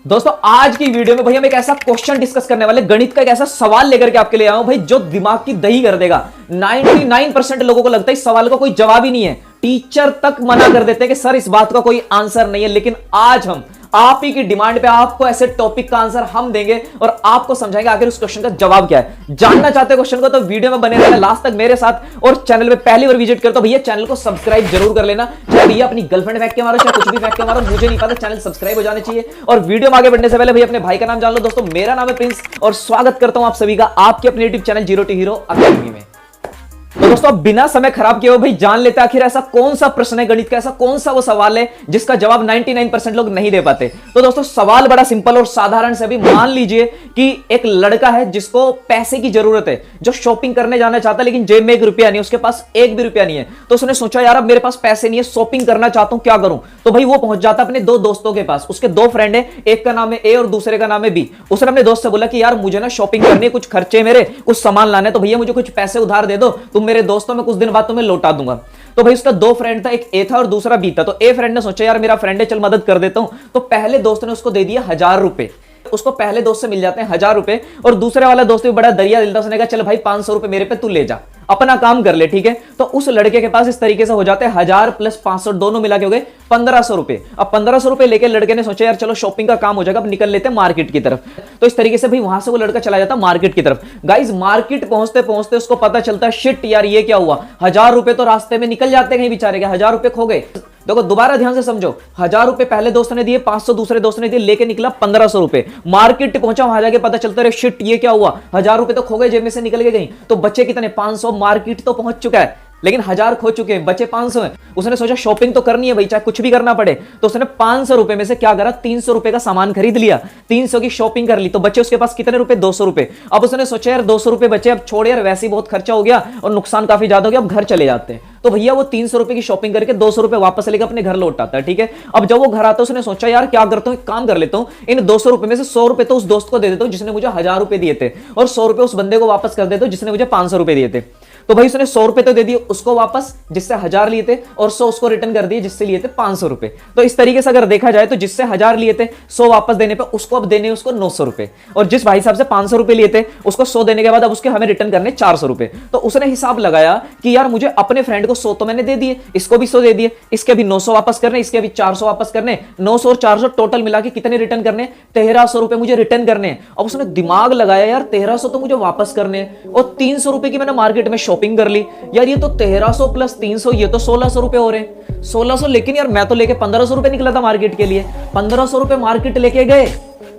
दोस्तों आज की वीडियो में भाई हम एक ऐसा क्वेश्चन डिस्कस करने वाले, गणित का एक ऐसा सवाल लेकर के आपके लिए आया हूं भाई जो दिमाग की दही कर देगा। 99% लोगों को लगता है इस सवाल का कोई जवाब ही नहीं है। टीचर तक मना कर देते हैं कि सर इस बात का कोई आंसर नहीं है, लेकिन आज हम आप ही की डिमांड पे आपको ऐसे टॉपिक का आंसर हम देंगे और आपको समझाएंगे आखिर उस क्वेश्चन का जवाब क्या है। जानना चाहते हैं क्वेश्चन को तो वीडियो में बने रहना लास्ट तक मेरे साथ, और चैनल पे पहली बार विजिट कर तो भैया चैनल को सब्सक्राइब जरूर कर लेना। चाहे भैया अपनी गर्लफ्रेंड फेंक के मारो, चाहे कुछ भी फेंक के मारो, मुझे नहीं पता, चैनल सब्सक्राइब हो जाने चाहिए। और वीडियो में आगे बढ़ने से पहले भैया अपने भाई का नाम जान लो। दोस्तों मेरा नाम है प्रिंस और स्वागत करता हूं आप सभी का आपके अपने YouTube channel zero to hero academy में। तो दोस्तों बिना समय खराब किए हुए भाई जान लेते आखिर ऐसा कौन सा प्रश्न है गणित का, ऐसा कौन सा वो सवाल है जिसका जवाब 99% लोग नहीं दे पाते। तो दोस्तों सवाल बड़ा सिंपल और साधारण से, अभी मान लीजिए कि एक लड़का है जिसको पैसे की जरूरत है, जो शॉपिंग करने जाना चाहता है लेकिन जेब में 1 रुपया नहीं, उसके पास 1 भी रुपया नहीं है। तो उसने सोचा यार अब मेरे पास पैसे नहीं है, शॉपिंग करना चाहता हूं, क्या करूं। तो भाई वो पहुंच जाता अपने 2 दोस्तों के पास। उसके 2 फ्रेंड है, एक का नाम है ए और दूसरे का नाम है बी। उसने अपने दोस्त से बोला कि यार मुझे ना शॉपिंग करनी है, कुछ खर्चे मेरे, कुछ सामान लाने, तो भैया मुझे कुछ पैसे उधार दे दो, तुम मेरे दोस्तों में कुछ दिन बाद तुम्हें लौटा दूंगा। तो भाई उसका 2 फ्रेंड था, एक ए था और दूसरा बी था। तो ए फ्रेंड ने सोचा यार मेरा फ्रेंड है, चल मदद कर देता हूं। तो पहले दोस्त ने उसको दे दिया 1000 रुपए। उसको पहले दोस्त से मिल जाते हैं 1000 रुपए, और दूसरे वाला दोस्त भी बड़ा दरिया दिल था, उसने कहा चल भाई 500 रुपए मेरे पे तू ले जा, अपना काम कर ले, ठीक है। तो उस लड़के के पास इस तरीके से हो जाते हैं 1000 प्लस 500 दोनों मिला के हो गए 1500 रुपए। अब 1500 रुपए लेके लड़के ने सोचा यार चलो शॉपिंग का काम हो जाएगा, अब निकल लेते हैं मार्केट की तरफ। तो इस तरीके से भाई वहां से वो लड़का चला जाता मार्केट की तरफ। गाइस मार्केट पहुंचते पहुंचते उसको पता चलता है शिट यार ये क्या हुआ, 1000 रुपए तो रास्ते में निकल जाते हैं कहीं बेचारे के, 1000 रुपए खो गए। देखो दोबारा ध्यान से समझो, 1000 रुपए पहले दोस्त ने दिए, 500 दूसरे दोस्त ने दिए, लेके निकला 1500 रुपए। मार्केट पहुंचा, वहां जाके पता चलता है शिट ये क्या हुआ, 1000 रुपए तो खो गए, जेब में से निकल के गई। तो बच्चे कितने, 500। मार्केट तो पहुंच चुका है लेकिन 1000 खो चुके हैं, बचे 500 हैं। उसने सोचा शॉपिंग तो करनी है भाई, चाहे कुछ भी करना पड़े। तो उसने 500 रुपए में से क्या करा, 300 रुपए का सामान खरीद लिया, 300 की शॉपिंग कर ली। तो बचे उसके पास कितने रुपए, 200 रुपए। अब उसने सोचा यार 200 रुपए बचे, अब छोड़ यार वैसे ही बहुत खर्चा हो गया और नुकसान काफी ज्यादा हो गया, अब घर चले जाते हैं। तो भैया वो 300 रुपए की शॉपिंग करके 200 रुपए वापस लेकर अपने घर लौट आता है, ठीक है। अब जब वो घर आता है उसने सोचा यार क्या करता हूं, एक काम कर लेता हूं, इन 200 रुपए में से 100 रुपए तो उस दोस्त को दे देता हूं जिसने मुझे 1000 रुपए दिए थे, और 100 रुपए उस बंदे को वापस कर देता हूं जिसने मुझे 500 रुपए दिए थे। तो भाई उसने 100 रुपए तो दे दिए उसको वापस जिससे 1000 लिए थे, और 100 उसको रिटर्न कर दिए जिससे लिए थे 500 रुपए। तो इस तरीके से अगर देखा जाए तो जिससे 1000 लिए थे 100 वापस देने पे उसको अब देने उसको 900 रुपए, और जिस भाई साहब से 500 रुपए लिए थे उसको 100 देने के बाद अब उसके हमें रिटर्न करने 400 रुपए। तो उसने हिसाब लगाया कि यार मुझे अपने फ्रेंड को 100 तो मैंने दे दिए, इसको भी 100 दे दिए, इसके भी 900 वापस करने, इसके भी 400 वापस करने, 900 और 400 टोटल मिला के कितने रिटर्न करने, 1300 रुपए मुझे रिटर्न करने। अब उसने दिमाग लगाया यार 1300 तो मुझे वापस करने, और 300 रुपए की मैंने मार्केट में शॉपिंग कर ली, यार ये तो 1300 प्लस 300 ये तो 1600 रुपए हो रहे हैं, 1600। लेकिन यार मैं तो लेके 1500 रुपए निकला था मार्केट के लिए, 1500 रुपए मार्केट लेके गए,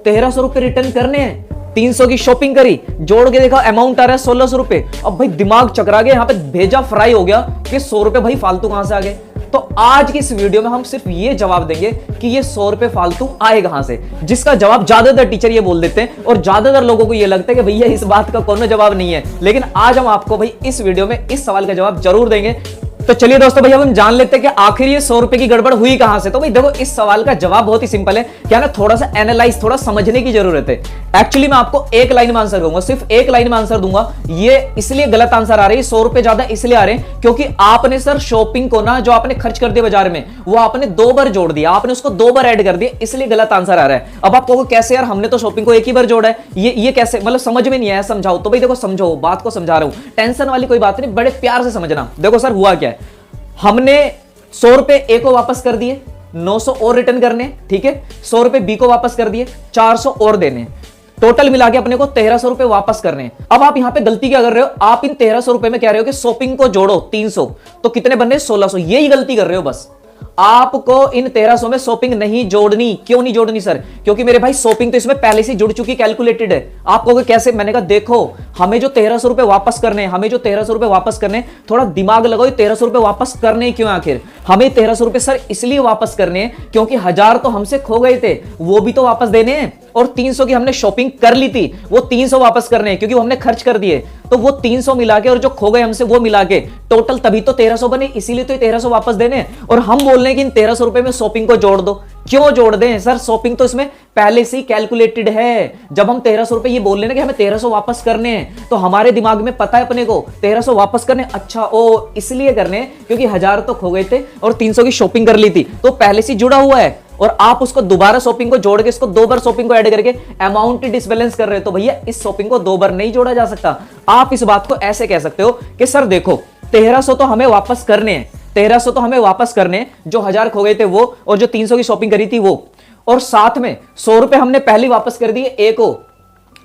1300 रुपए रिटर्न करने हैं, 300 की शॉपिंग करी, जोड़ के देखा अमाउंट आ रहा है 1600 रुपए। अब भाई दिमाग चकरा गया, यहाँ पे भेजा फ्राई हो गया कि 100 रुपए भाई फालतू कहां से आ गए। तो आज की इस वीडियो में हम सिर्फ ये जवाब देंगे कि ये 100 रुपए फालतू आए कहां से, जिसका जवाब ज्यादातर टीचर ये बोल देते हैं और ज्यादातर लोगों को ये लगता है कि भैया इस बात का कोई जवाब नहीं है। लेकिन आज हम आपको भाई इस वीडियो में इस सवाल का जवाब जरूर देंगे। तो चलिए दोस्तों भैया हम जान लेते हैं कि आखिर ये 100 रुपए की गड़बड़ हुई कहां से। तो भाई देखो इस सवाल का जवाब बहुत ही सिंपल है, क्या ना थोड़ा सा एनालाइज, थोड़ा समझने की जरूरत है। एक्चुअली मैं आपको एक लाइन में आंसर दूंगा, सिर्फ एक लाइन में आंसर दूंगा। ये इसलिए गलत आंसर आ रही है, 100 रुपए ज्यादा इसलिए आ रहे हैं क्योंकि आपने सर शॉपिंग को ना जो आपने खर्च कर दिया बाजार में वो आपने 2 बार जोड़ दिया, आपने उसको 2 बार ऐड कर दिया, इसलिए गलत आंसर आ रहा है। अब आप कहोगे कैसे यार, हमने तो शॉपिंग को एक ही बार जोड़ा है, ये कैसे, मतलब समझ में नहीं आया, समझाओ। तो भाई देखो समझो, बात को समझा रहा हूं, टेंशन वाली कोई बात नहीं, बड़े प्यार से समझना। देखो सर हुआ क्या है, हमने 100 रुपए ए को वापस कर दिए, 900 और रिटर्न करने, ठीक है, 100 रुपए बी को वापस कर दिए, 400 और देने, टोटल मिला के अपने को 1300 रुपए वापस करने। अब आप यहां पे गलती क्या कर रहे हो, आप इन 1300 रुपए में कह रहे हो कि शॉपिंग को जोड़ो 300, तो कितने बनने 1600, यही गलती कर रहे हो बस। आपको इन 1300 में शॉपिंग नहीं जोड़नी। क्यों नहीं जोड़नी सर, क्योंकि मेरे भाई शॉपिंग तो इसमें पहले से जुड़ चुकी, कैलकुलेटेड है। आप कहोगे कैसे, मैंने कहा देखो हमें जो 1300 रुपए वापस करने, हमें जो 1300 रुपए वापस करने, थोड़ा दिमाग लगाओ, 1300 रुपए वापस करने क्यों आखिर, हमें 1300 रुपए सर इसलिए वापस करने क्योंकि 1000 तो हमसे खो गए थे, वो भी तो वापस देने हैं, और 300 की हमने शॉपिंग कर ली थी, वो 300 वापस करने हैं क्योंकि वो हमने खर्च कर दिए। तो वो 300 मिला के और जो खो गए हमसे वो मिला के टोटल तभी तो 1300 बने, इसीलिए तो 1300 वापस देने। और हम बोल रहे हैं कि इन 1300 रुपए में शॉपिंग को जोड़ दो। क्यों जोड़ दें सर, शॉपिंग तो इसमें पहले से ही कैलकुलेटेड है। जब हम 1300 रुपए ये बोल रहे हैं कि हमें 1300 वापस करने हैं, तो हमारे दिमाग में पता है अपने को 1300 वापस करने, अच्छा ओ इसलिए करने क्योंकि 1000 तो खो गए थे और 300 की शॉपिंग कर ली थी, तो पहले से जुड़ा हुआ है। और आप उसको दोबारा शॉपिंग को जोड़ के इसको 2 बार शॉपिंग को ऐड करके अमाउंट डिसबैलेंस कर रहे हो, तो भैया इस शॉपिंग को 2 बार नहीं जोड़ा जा सकता। आप इस बात को ऐसे कह सकते हो कि सर देखो 1300 तो हमें वापस करने हैं, 1300 तो हमें वापस करने हैं, जो 1000 खो गए थे वो, और जो 300 की शॉपिंग करी थी वो, और साथ में 100 रुपए हमने पहले वापस कर दिए ए को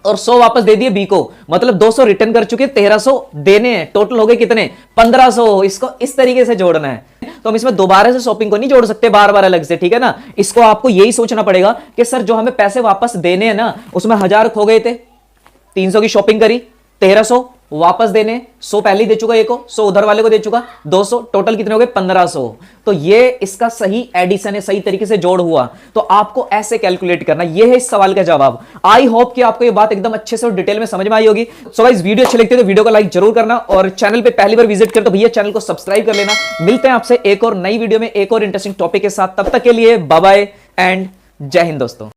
और 100 वापस दे दिए बी को, मतलब 200 रिटर्न कर चुके, 1300 देने हैं, टोटल हो गए कितने 1500। इसको इस तरीके से जोड़ना है। तो हम इसमें दोबारा से शॉपिंग को नहीं जोड़ सकते बार बार अलग से, ठीक है ना। इसको आपको यही सोचना पड़ेगा कि सर जो हमें पैसे वापस देने हैं ना, उसमें 1000 खो गए थे, 300 की शॉपिंग करी, 1300 वापस देने, 100 पहले ही दे चुका एक को, 100 उधर वाले को दे चुका, 200, टोटल कितने हो गए 1500। तो ये इसका सही एडिशन है, सही तरीके से जोड़ हुआ। तो आपको ऐसे कैलकुलेट करना, ये है इस सवाल का जवाब। आई होप कि आपको ये बात एकदम अच्छे से और डिटेल में समझ में आई होगी। सो गाइस, वीडियो अच्छी लगती है तो वीडियो को लाइक जरूर करना, और चैनल पे पहली बार विजिट कर तो भैया चैनल को सब्सक्राइब कर लेना। मिलते हैं आपसे एक और नई वीडियो में एक और इंटरेस्टिंग टॉपिक के साथ, तब तक के लिए बाय बाय एंड जय हिंद दोस्तों।